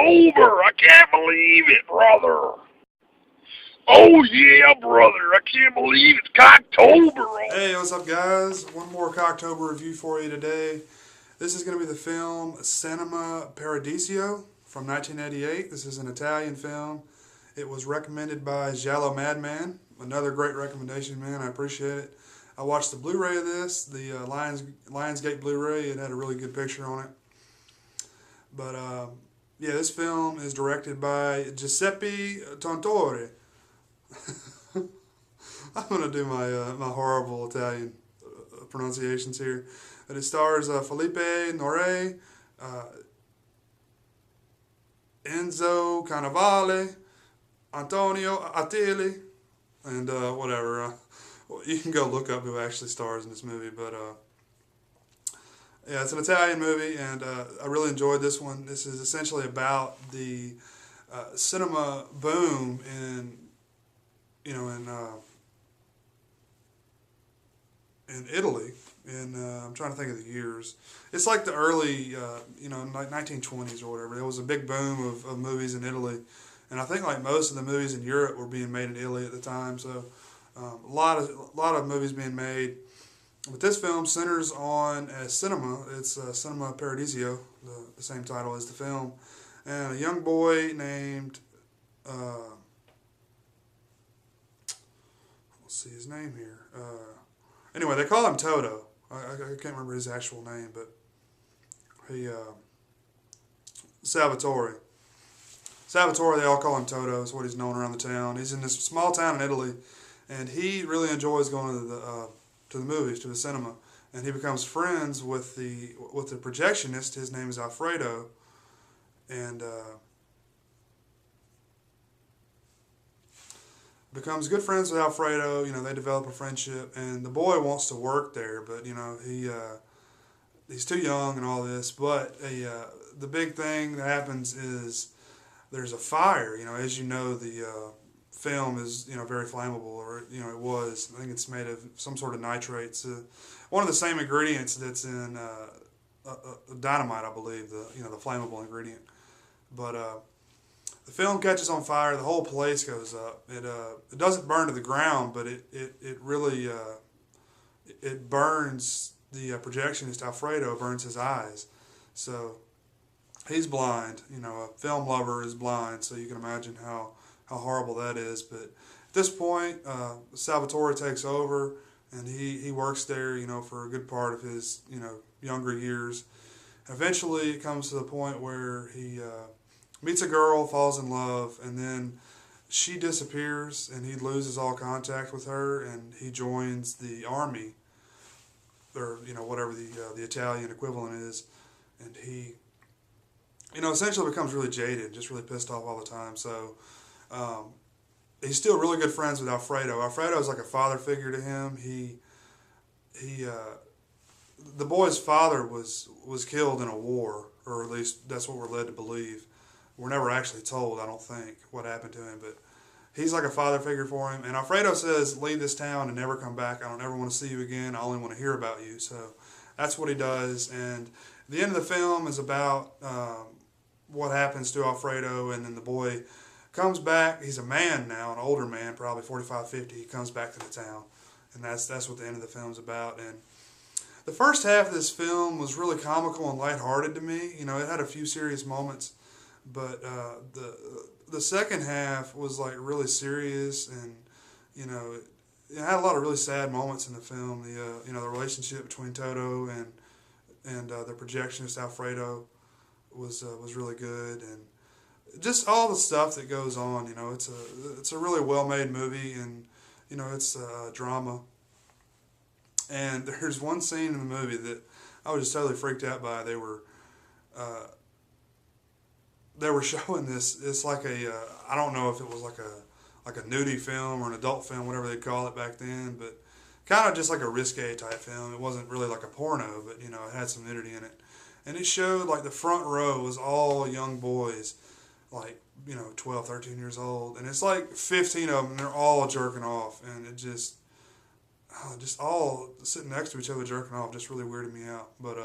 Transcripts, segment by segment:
Cocktober! I can't believe it, brother. Oh yeah, brother! I can't believe it's Cocktober. Hey, what's up, guys? One more Cocktober review for you today. This is going to be the film Cinema Paradiso from 1988. This is an Italian film. It was recommended by Giallomadman. Another great recommendation, man. I appreciate it. I watched the Blu-ray of this, the Lionsgate Blu-ray. It had a really good picture on it. But yeah, this film is directed by Giuseppe Tornatore. I'm gonna do my horrible Italian pronunciations here. And it stars Felipe Nore, Enzo Cannavale, Antonio Attili, and whatever. Well, you can go look up who actually stars in this movie, but yeah, it's an Italian movie, and I really enjoyed this one. This is essentially about the cinema boom in Italy. I'm trying to think of the years. It's like the early, like 1920s or whatever. There was a big boom of movies in Italy, and I think like most of the movies in Europe were being made in Italy at the time. So a lot of movies being made. But this film centers on a cinema. It's Cinema Paradiso, the same title as the film, and a young boy named let's see his name here. Anyway, they call him Toto. I can't remember his actual name, but he Salvatore. Salvatore, they all call him Toto. Is what he's known around the town. He's in this small town in Italy, and he really enjoys going to the movies, to the cinema, and he becomes friends with the projectionist. His name is Alfredo, and becomes good friends with Alfredo. They develop a friendship, and the boy wants to work there, but he's too young and all this. But the big thing that happens is there's a fire. As you know, the film is very flammable, or it was. I think it's made of some sort of nitrates. One of the same ingredients that's in dynamite, I believe. The flammable ingredient, but. The film catches on fire. The whole place goes up. It doesn't burn to the ground, but it really it burns the projectionist Alfredo. Burns his eyes, so he's blind. A film lover is blind, so you can imagine how horrible that is. But at this point, Salvatore takes over, and he works there. For a good part of his younger years. Eventually, it comes to the point where he meets a girl, falls in love, and then she disappears, and he loses all contact with her, and he joins the army, or whatever the Italian equivalent is, and he essentially becomes really jaded, just really pissed off all the time. So he's still really good friends with Alfredo. Alfredo is like a father figure to him. The boy's father was killed in a war, or at least that's what we're led to believe. We're never actually told, I don't think, what happened to him, but he's like a father figure for him. And Alfredo says, leave this town and never come back. I don't ever want to see you again. I only want to hear about you. So that's what he does. And the end of the film is about what happens to Alfredo, and then the boy comes back. He's a man now, an older man, probably 45, 50. He comes back to the town, and that's what the end of the film's about. And the first half of this film was really comical and lighthearted to me. It had a few serious moments. But the second half was like really serious, and it had a lot of really sad moments in the film. The relationship between Toto and the projectionist Alfredo was really good, and just all the stuff that goes on. It's a really well made movie, and it's a drama. And there's one scene in the movie that I was just totally freaked out by. They were showing this. It's like I don't know if it was like a nudie film or an adult film, whatever they'd call it back then, but kind of just like a risque type film. It wasn't really like a porno, but it had some nudity in it. And it showed like the front row was all young boys, like 12, 13 years old, and it's like 15 of them, and they're all jerking off, and it just all sitting next to each other jerking off just really weirded me out. But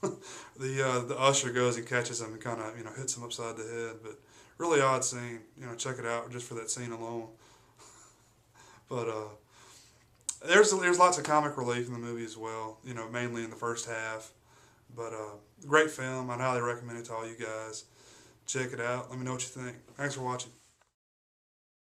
The usher goes and catches him and kind of hits him upside the head. But really odd scene. Check it out just for that scene alone. But there's lots of comic relief in the movie as well. Mainly in the first half. But great film. I'd highly recommend it to all you guys. Check it out. Let me know what you think. Thanks for watching.